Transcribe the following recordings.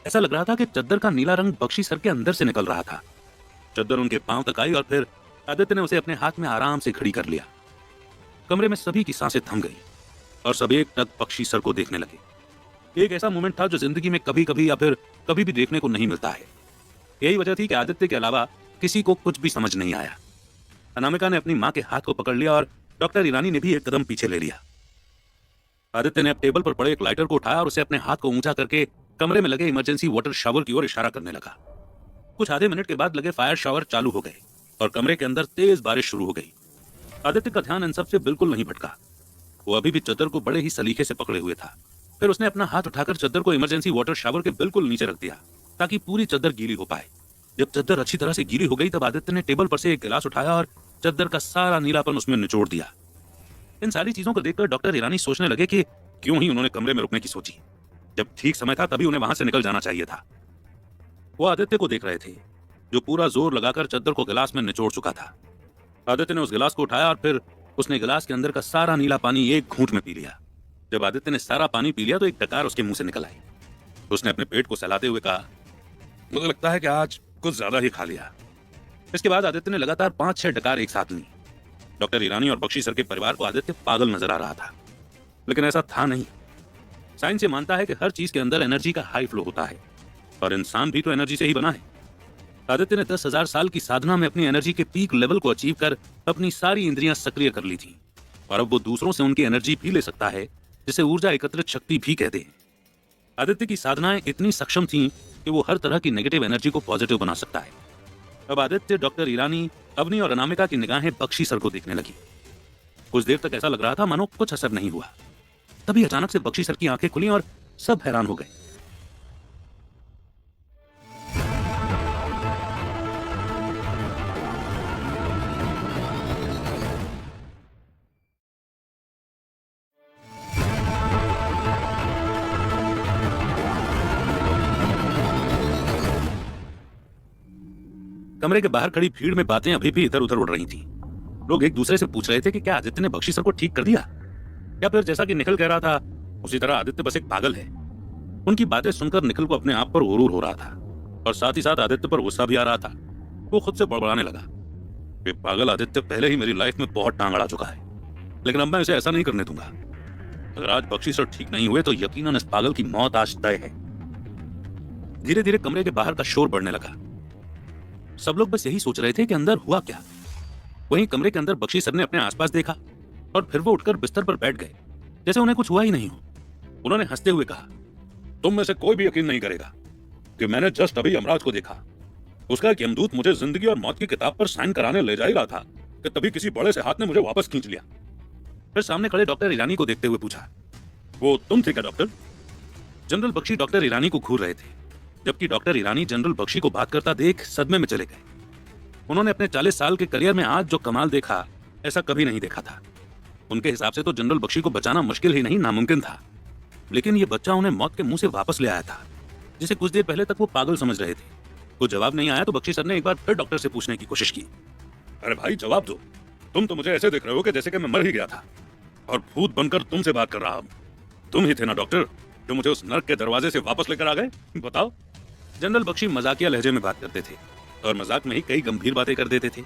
ऐसा लग रहा था कि चद्दर का नीला रंग बख्शी सर के अंदर से निकल रहा था। चद्दर उनके पांव तक आई और फिर आदित्य ने उसे अपने हाथ में आराम से खड़ी कर लिया। कमरे में सभी की सांसें थम गई और सब एक टक बख्शी सर को देखने लगे। एक ऐसा मोमेंट था जो जिंदगी में कभी कभी या फिर कभी भी देखने को नहीं मिलता है। यही वजह थी कि आदित्य के अलावा किसी को कुछ भी समझ नहीं आया। अनामिका ने अपनी मां के हाथ को पकड़ लिया और डॉक्टर ईरानी ने भी एक कदम पीछे ले लिया। आदित्य ने अब टेबल पर पड़े एक लाइटर को उठाया और उसे अपने हाथ को ऊंचा करके कमरे में लगे इमरजेंसी वाटर शावर की ओर इशारा करने लगा। कुछ आधे मिनट के बाद लगे फायर शावर चालू हो गए और कमरे के अंदर तेज बारिश शुरू हो गई। आदित्य का ध्यान इन सब से बिल्कुल नहीं भटका। वो अभी भी चद्दर को बड़े ही सलीके से पकड़े हुए था। फिर उसने अपना हाथ उठाकर चद्दर को इमरजेंसी वाटर शावर के बिल्कुल नीचे रख दिया ताकि पूरी चद्दर गीली हो पाए। जब चद्दर अच्छी तरह से गीली हो गई तब आदित्य ने टेबल पर से एक गिलास उठाया और चद्दर का सारा नीलापन उसमें निचोड़ दिया। इन सारी चीजों को देखकर डॉक्टर ईरानी सोचने लगे कि क्यों ही उन्होंने कमरे में रुकने की सोची। जब ठीक समय था तभी उन्हें वहां से निकल जाना चाहिए था। वो आदित्य को देख रहे थे जो पूरा जोर लगाकर चद्दर को गिलास में निचोड़ चुका था। आदित्य ने उस गिलास को उठाया और फिर उसने गिलास के अंदर का सारा नीला पानी एक घूंट में पी लिया। जब आदित्य ने सारा पानी पी लिया तो एक डकार उसके मुंह से निकल आई। उसने अपने पेट को सहलाते हुए कहा, मुझे लगता है कि आज कुछ ज्यादा ही खा लिया। इसके बाद आदित्य ने लगातार 5-6 डकार एक साथ ली। डॉक्टर ईरानी और बख्शी सर के परिवार को आदित्य पागल नजर आ रहा था, लेकिन ऐसा था नहीं। साइंस ये मानता है कि हर चीज के अंदर एनर्जी का हाई फ्लो होता है और इंसान भी तो एनर्जी से ही बना है। आदित्य ने 10,000 साल की साधना में अपनी एनर्जी के पीक लेवल को अचीव कर अपनी सारी इंद्रियां सक्रिय कर ली थी और अब वो दूसरों से उनकी एनर्जी भी ले सकता है, जिसे ऊर्जा एकत्रित शक्ति भी कहते हैं। आदित्य की साधनाएं इतनी सक्षम थीं कि वो हर तरह की नेगेटिव एनर्जी को पॉजिटिव बना सकता है। अब आदित्य, डॉक्टर ईरानी, अवनी और अनामिका की निगाहें बख्शी सर को देखने लगी। कुछ देर तक ऐसा लग रहा था मानो कुछ असर नहीं हुआ। तभी अचानक से बख्शी सर की आंखें खुली और सब हैरान हो गए। कमरे के बाहर खड़ी भीड़ में बातें अभी भी इधर उधर उड़ रही थीं। लोग एक दूसरे से पूछ रहे थे कि क्या आदित्य ने बख्शी सर को ठीक कर दिया, या फिर जैसा कि निखिल कह रहा था उसी तरह आदित्य बस एक पागल है। उनकी बातें सुनकर निखिल को अपने आप पर गुरूर हो रहा था और साथ ही साथ आदित्य पर गुस्सा भी आ रहा था। वो खुद से बड़बड़ाने लगा कि पागल आदित्य पहले ही मेरी लाइफ में बहुत टांग अड़ा चुका है, लेकिन अब मैं इसे ऐसा नहीं करने दूंगा। अगर आज बख्शी सर ठीक नहीं हुए तो यकीनन इस पागल की मौत आज तय है। धीरे धीरे कमरे के बाहर का शोर बढ़ने लगा। सब लोग बस यही सोच रहे थे कि अंदर हुआ क्या। वहीं कमरे के अंदर बख्शी सर ने अपने आसपास देखा और फिर वो उठकर बिस्तर पर बैठ गए जैसे उन्हें कुछ हुआ ही नहीं हो। उन्होंने हंसते हुए कहा, तुम में से कोई भी यकीन नहीं करेगा कि मैंने जस्ट अभी यमराज को देखा। उसका एक यमदूत मुझे जिंदगी और मौत की किताब पर साइन कराने ले जा ही रहा था कि तभी किसी बड़े से हाथ ने मुझे वापस खींच लिया। फिर सामने खड़े डॉक्टर ईरानी को देखते हुए पूछा, वो तुम थे क्या डॉक्टर? जनरल बख्शी डॉक्टर ईरानी को घूर रहे थे, जबकि डॉक्टर ईरानी जनरल बख्शी को बात करता देख सदमे में चले गए। उन्होंने अपने 40 साल के करियर में आज जो कमाल देखा ऐसा कभी नहीं देखा था। उनके हिसाब से तो जनरल बख्शी को बचाना मुश्किल ही नहीं नामुमकिन था, लेकिन ये बच्चा उन्हें मौत के मुंह से वापस ले आया था, जिसे कुछ देर पहले तक वो पागल समझ रहे थे। कुछ जवाब नहीं आया तो बख्शी सर ने एक बार फिर डॉक्टर से पूछने की कोशिश की, अरे भाई जवाब दो, तुम तो मुझे ऐसे देख रहे हो कि जैसे कि मैं मर ही गया था और भूत बनकर तुमसे बात कर रहा हूं। तुम ही थे ना डॉक्टर जो मुझे उस नर्क के दरवाजे से वापस लेकर आ गए? बताओ। जनरल बख्शी मजाकिया लहजे में बात करते थे और मजाक में ही कई गंभीर बातें कर देते थे।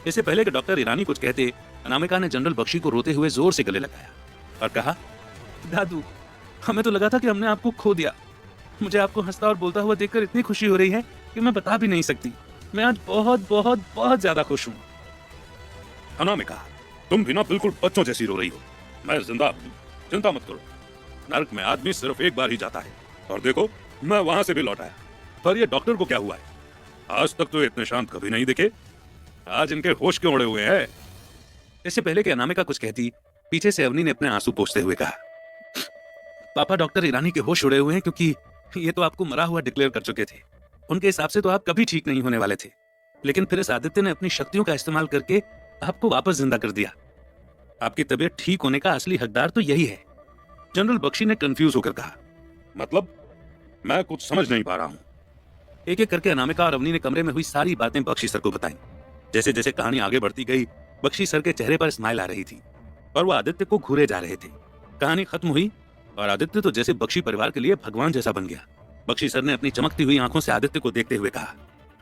इससे पहले कि डॉक्टर ईरानी कुछ कहते, अनामिका ने जनरल बख्शी को रोते हुए जोर से गले लगाया और कहा, दादू, हमें तो लगा था कि हमने आपको खो दिया। मुझे आपको हंसता और बोलता हुआ देखकर इतनी खुशी हो रही है कि मैं बता भी नहीं सकती। मैं आज बहुत बहुत बहुत ज्यादा खुश हूँ। अनामिका, तुम भी ना बिल्कुल बच्चों जैसी रो रही हो। मैं जिंदा हूँ, चिंता मत करो। नर्क में आदमी सिर्फ एक बार ही जाता है और देखो मैं वहां से भी लौट आया। पर ये डॉक्टर को क्या हुआ है? आज तक तो इतने शांत कभी नहीं दिखे, आज इनके होश क्यों उड़े हुए हैं? इससे पहले कि अनामिका कुछ कहती, पीछे से अवनी ने अपने आंसू पोंछते हुए कहा, पापा, डॉक्टर ईरानी के होश उड़े हुए हैं क्योंकि ये तो आपको मरा हुआ डिक्लेयर कर चुके थे। उनके हिसाब से तो आप कभी ठीक नहीं होने वाले थे, लेकिन फिर इस आदित्य ने अपनी शक्तियों का इस्तेमाल करके आपको वापस जिंदा कर दिया। आपकी तबीयत ठीक होने का असली हकदार तो यही है। जनरल बख्शी ने कंफ्यूज होकर कहा, मतलब मैं कुछ समझ नहीं पा रहा हूं। एक एक करके अनामिका और अवनी ने कमरे में हुई सारी बातें बख्शी सर को बताई। जैसे जैसे कहानी आगे बढ़ती गई, बख्शी सर के चेहरे पर स्माइल आ रही थी और वो आदित्य को घूरे जा रहे थे। कहानी खत्म हुई और आदित्य तो जैसे बख्शी परिवार के लिए भगवान जैसा बन गया। बख्शी सर ने अपनी चमकती हुई आंखों से आदित्य को देखते हुए कहा,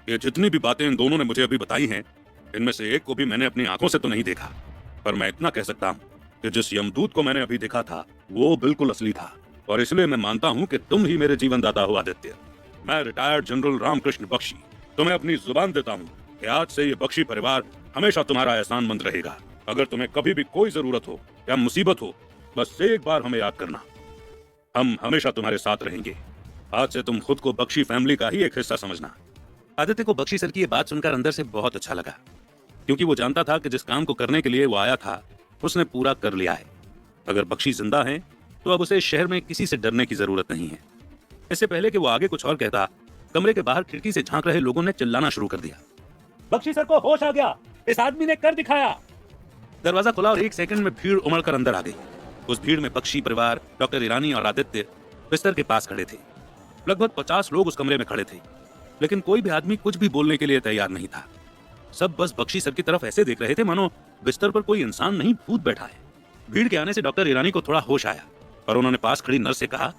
ये जितनी भी बातें इन दोनों ने मुझे अभी बताई हैं, इनमें से एक को भी मैंने अपनी आंखों से तो नहीं देखा, पर मैं इतना कह सकता हूँ कि जिस यमदूत को मैंने अभी देखा था वो बिल्कुल असली था, और इसलिए मैं मानता हूँ कि तुम ही मेरे जीवन दाता हो आदित्य। मैं रिटायर्ड जनरल रामकृष्ण बख्शी तुम्हें अपनी जुबान देता हूँ कि आज से ये बख्शी परिवार हमेशा तुम्हारा एहसानमंद रहेगा। अगर तुम्हें कभी भी कोई जरूरत हो या मुसीबत हो, बस एक बार हमें याद करना, हम हमेशा तुम्हारे साथ रहेंगे। आज से तुम खुद को बख्शी फैमिली का ही एक हिस्सा समझना। आदित्य को बख्शी सर की ये बात सुनकर अंदर से बहुत अच्छा लगा, क्योंकि वो जानता था कि जिस काम को करने के लिए वो आया था उसने पूरा कर लिया है। अगर बख्शी जिंदा है तो अब उसे शहर में किसी से डरने की जरूरत नहीं है। इससे पहले कि वो आगे कुछ और कहता, कमरे के बाहर खिड़की से झांक रहे लोगों ने चिल्लाना शुरू कर दिया, बख्शी सर को होश आ गया, इस आदमी ने कर दिखाया। दरवाजा खुला और 1 सेकंड में भीड़ उमड़कर अंदर आ गई। उस भीड़ में बख्शी परिवार, डॉक्टर ईरानी और आदित्य बिस्तर के पास खड़े थे। लगभग 50 लोग उस कमरे में खड़े थे, लेकिन कोई भी आदमी कुछ भी बोलने के लिए तैयार नहीं था। सब बस बख्शी सर की तरफ ऐसे देख रहे थे मानो बिस्तर पर कोई इंसान नहीं भूत बैठा है। भीड़ के आने से डॉक्टर ईरानी को थोड़ा होश आया और उन्होंने पास खड़ी नर्स से कहा,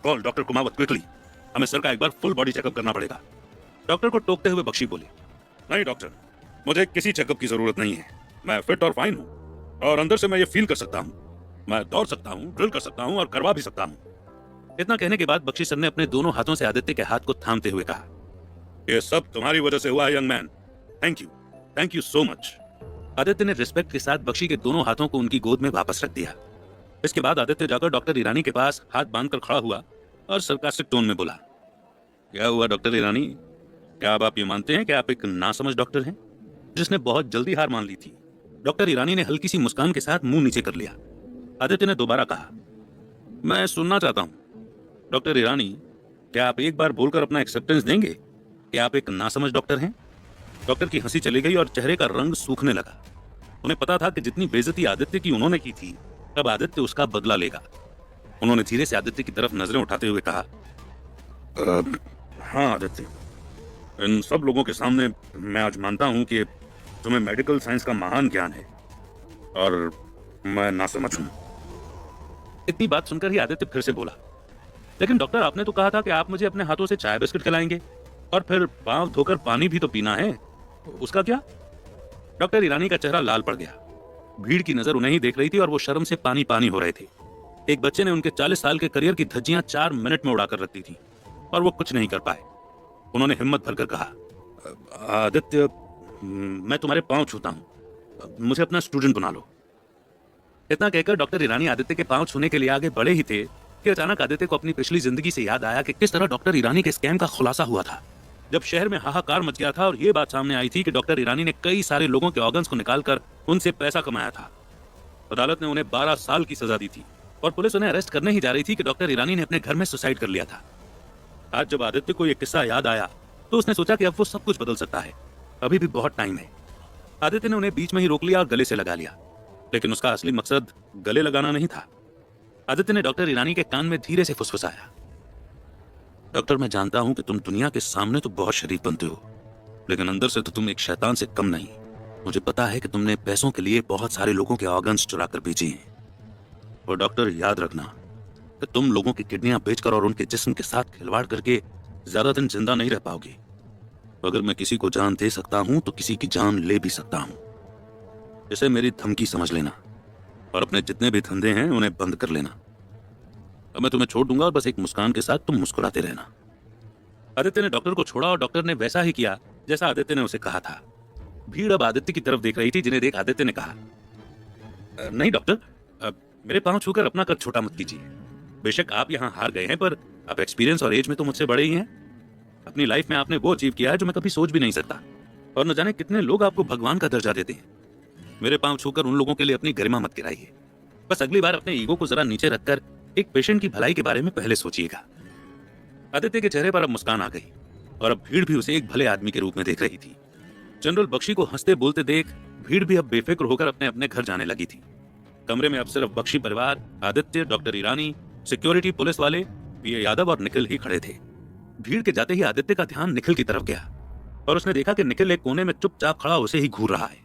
कॉल डॉक्टर कुमावत क्विकली, हमें सर का एक बार फुल बॉडी चेकअप करना पड़ेगा। डॉक्टर को टोकते हुए बख्शी बोले, नहीं डॉक्टर, मुझे किसी चेकअप की जरूरत नहीं है, मैं फिट और फाइन हूँ और अंदर से मैं ये फील कर सकता हूँ, मैं दौड़ सकता हूँ, ड्रिल कर सकता हूँ और करवा भी सकता हूँ। इतना कहने के बाद बख्शी सर ने अपने दोनों हाथों से आदित्य के हाथ को थामते हुए कहा, ये सब तुम्हारी वजह से हुआ है young man, thank you so much. Aditya ने रिस्पेक्ट के साथ बख्शी के दोनों हाथों को उनकी गोद में वापस रख दिया। इसके बाद आदित्य जाकर डॉक्टर ईरानी के पास हाथ बांधकर खड़ा हुआ और सरकास्टिक टोन में बोला, क्या हुआ डॉक्टर ईरानी, क्या अब आप ये मानते हैं कि आप एक नासमझ डॉक्टर हैं जिसने बहुत जल्दी हार मान ली थी? डॉक्टर ईरानी ने हल्की सी मुस्कान के साथ मुंह नीचे कर लिया। आदित्य ने दोबारा कहा, मैं सुनना चाहता हूं डॉक्टर ईरानी, क्या आप एक बार बोलकर अपना एक्सेप्टेंस देंगे कि आप एक नासमझ डॉक्टर हैं? डॉक्टर की हंसी चली गई और चेहरे का रंग सूखने लगा। उन्हें पता था कि जितनी बेइज्जती आदित्य की उन्होंने की थी, अब आदित्य उसका बदला लेगा। उन्होंने धीरे से आदित्य की तरफ नजरें उठाते हुए कहा, हाँ आदित्य, इन सब लोगों के सामने मैं आज मानता हूं कि तुम्हें मेडिकल साइंस का महान ज्ञान है और मैं नासमझ हूं। इतनी बात सुनकर ही आदित्य फिर से बोला, लेकिन डॉक्टर, आपने तो कहा था कि आप मुझे अपने हाथों से चाय बिस्किट खिलाएंगे और फिर पांव धोकर पानी भी तो पीना है, उसका क्या? डॉक्टर ईरानी का चेहरा लाल पड़ गया। भीड़ की नजर उन्हें ही देख रही थी और वो शर्म से पानी पानी हो रहे थे। एक बच्चे ने उनके 40 साल के करियर की धज्जियां 4 मिनट में उड़ाकर रख दी थी और वो कुछ नहीं कर पाए। उन्होंने हिम्मत भरकर कहा, आदित्य, मैं तुम्हारे पांव छूता हूं, मुझे अपना स्टूडेंट बना लो। इतना कहकर डॉक्टर ईरानी आदित्य के पांव छूने के लिए आगे बढ़े ही थे कि अचानक आदित्य को अपनी पिछली जिंदगी से याद आया कि किस तरह डॉक्टर ईरानी के स्कैम का खुलासा हुआ था। जब शहर में हाहाकार मच गया था और ये बात सामने आई थी कि डॉक्टर ईरानी ने कई सारे लोगों के ऑर्गन्स को निकालकर उनसे पैसा कमाया था। अदालत ने उन्हें 12 साल की सजा दी थी और पुलिस उन्हें अरेस्ट करने ही जा रही थी कि डॉक्टर ईरानी ने अपने घर में सुसाइड कर लिया था। आज जब आदित्य को यह किस्सा याद आया तो उसने सोचा कि अब वो सब कुछ बदल सकता है, अभी भी बहुत टाइम है। आदित्य ने उन्हें बीच में ही रोक लिया और गले से लगा लिया, लेकिन उसका असली मकसद गले लगाना नहीं था। आदित्य ने डॉक्टर ईरानी के कान में धीरे से फुसफुसाया, डॉक्टर, मैं जानता हूं कि तुम दुनिया के सामने तो बहुत शरीफ बनते हो, लेकिन अंदर से तो तुम एक शैतान से कम नहीं। मुझे पता है कि तुमने पैसों के लिए बहुत सारे लोगों के ऑर्गन्स चुरा कर बेचे हैं, और डॉक्टर, याद रखना कि तुम लोगों की किडनियां बेचकर और उनके जिस्म के साथ खिलवाड़ करके ज्यादा दिन जिंदा नहीं रह पाओगे। अगर मैं किसी को जान दे सकता हूं तो किसी की जान ले भी सकता हूं। इसे मेरी धमकी समझ लेना और अपने जितने भी धंधे हैं उन्हें बंद कर लेना। अब मैं तुम्हें छोड़ दूंगा और बस एक मुस्कान के साथ तुम मुस्कुराते रहना। आदित्य ने डॉक्टर को छोड़ा और डॉक्टर ने वैसा ही किया जैसा आदित्य ने उसे कहा था। भीड़ अब आदित्य की तरफ देख रही थी, जिन्हें देख आदित्य ने कहा, नहीं डॉक्टर, मेरे पांव छूकर अपना कद छोटा मत कीजिए। बेशक आप यहाँ हार गए हैं, पर आप एक्सपीरियंस और एज में तो मुझसे बड़े ही हैं। अपनी लाइफ में आपने वो अचीव किया है जो मैं कभी सोच भी नहीं सकता, और न जाने कितने लोग आपको भगवान का दर्जा देते हैं। मेरे पांव छूकर उन लोगों के लिए अपनी गरिमा मत गिराइए। बस अगली बार अपने ईगो को जरा नीचे रखकर एक पेशेंट की भलाई के बारे में पहले सोचिएगा। आदित्य के चेहरे पर अब मुस्कान आ गई और अब भीड़ भी उसे एक भले आदमी के रूप में देख रही थी। जनरल बख्शी को हंसते बोलते देख भीड़ भी अब बेफिक्र होकर अपने अपने घर जाने लगी थी। कमरे में अब सिर्फ बख्शी परिवार, आदित्य, डॉक्टर ईरानी, सिक्योरिटी, पुलिस वाले, पीए यादव और निखिल ही खड़े थे। भीड़ के जाते ही आदित्य का ध्यान निखिल की तरफ गया और उसने देखा कि निखिल एक कोने में चुपचाप खड़ा उसे ही घूर रहा है।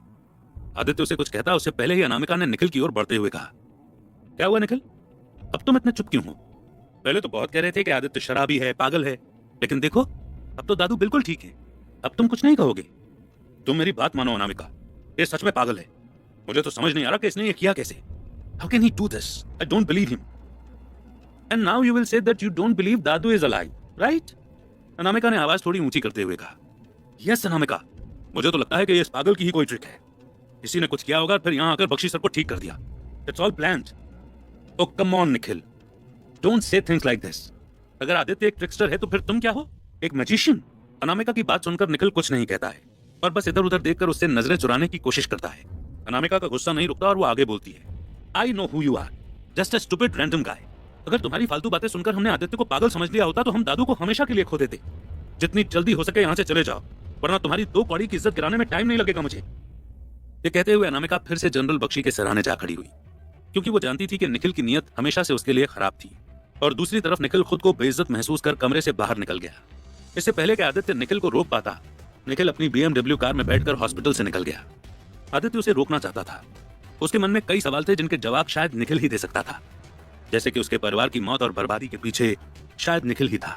आदित्य उसे कुछ कहता उससे पहले ही अनामिका ने निखिल की ओर बढ़ते हुए कहा, क्या हुआ निखिल, अब तुम इतने चुप क्यों हो? पहले तो बहुत कह रहे थे कि आदित्य शराबी है, पागल है, लेकिन देखो अब तो दादू बिल्कुल ठीक है। अब तुम कुछ नहीं कहोगे। तुम मेरी बात मानो अनामिका, ये सच में पागल है। मुझे तो समझ नहीं आ रहा कि इसने ये किया कैसे। How can he do this? I don't believe him. And now you will say that you don't believe Dadu is alive, right? Anamika ने आवाज थोड़ी ऊंची करते हुए कहा। यस अनामिका, मुझे तो लगता है कि ये इस पागल की ही कोई ट्रिक है। किसी ने कुछ किया होगा, फिर यहां आकर बख्शी सर को ठीक कर दिया। It's all planned. Oh come on Nikhil, don't say things like this. अगर आदित्य एक ट्रिकस्टर है तो फिर तुम क्या हो? एक मैजिशियन। अनामिका की बात सुनकर निखिल कुछ नहीं कहता है और बस इधर उधर देखकर उससे नजरें चुराने की कोशिश करता है। अनामिका का गुस्सा नहीं रुकता और वो आगे बोलती है। I know who you are, just a stupid random guy. अगर तुम्हारी फालतू बातें सुनकर हमने आदित्य को पागल समझ लिया होता तो हम दादू को हमेशा के लिए खो देते। जितनी जल्दी हो सके यहाँ से चले जाओ, वरना तुम्हारी 2 कौड़ी की इज्जत गिराने में टाइम नहीं लगेगा मुझे। ये कहते हुए अनामिका फिर से जनरल बख्शी के सराहने जा खड़ी हुई, क्योंकि वो जानती थी कि निखिल की नीयत हमेशा से उसके लिए खराब थी। और दूसरी तरफ निखिल खुद को बेइज्जत महसूस कर कमरे से बाहर निकल गया। इससे पहले कि आदित्य निखिल को रोक पाता, निखिल अपनी BMW कार में बैठकर हॉस्पिटल से निकल गया। आदित्य उसे रोकना चाहता था। उसके मन में कई सवाल थे जिनके जवाब शायद निखिल ही दे सकता था, जैसे कि उसके परिवार की मौत और बर्बादी के पीछे शायद निखिल ही था,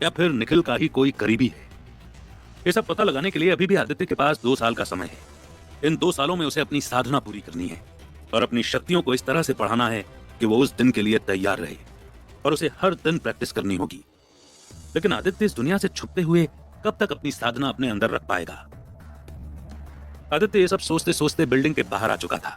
या फिर निखिल का ही कोई करीबी है। ये सब पता लगाने के लिए अभी भी आदित्य के पास 2 साल का समय है। इन 2 सालों में उसे अपनी साधना पूरी करनी है और अपनी शक्तियों को इस तरह से बढ़ाना है कि वो उस दिन के लिए तैयार रहे, और उसे हर दिन प्रैक्टिस करनी होगी। लेकिन आदित्य इस दुनिया से छुपते हुए कब तक अपनी साधना अपने अंदर रख पाएगा? आदित्य ये सब सोचते सोचते बिल्डिंग के बाहर आ चुका था।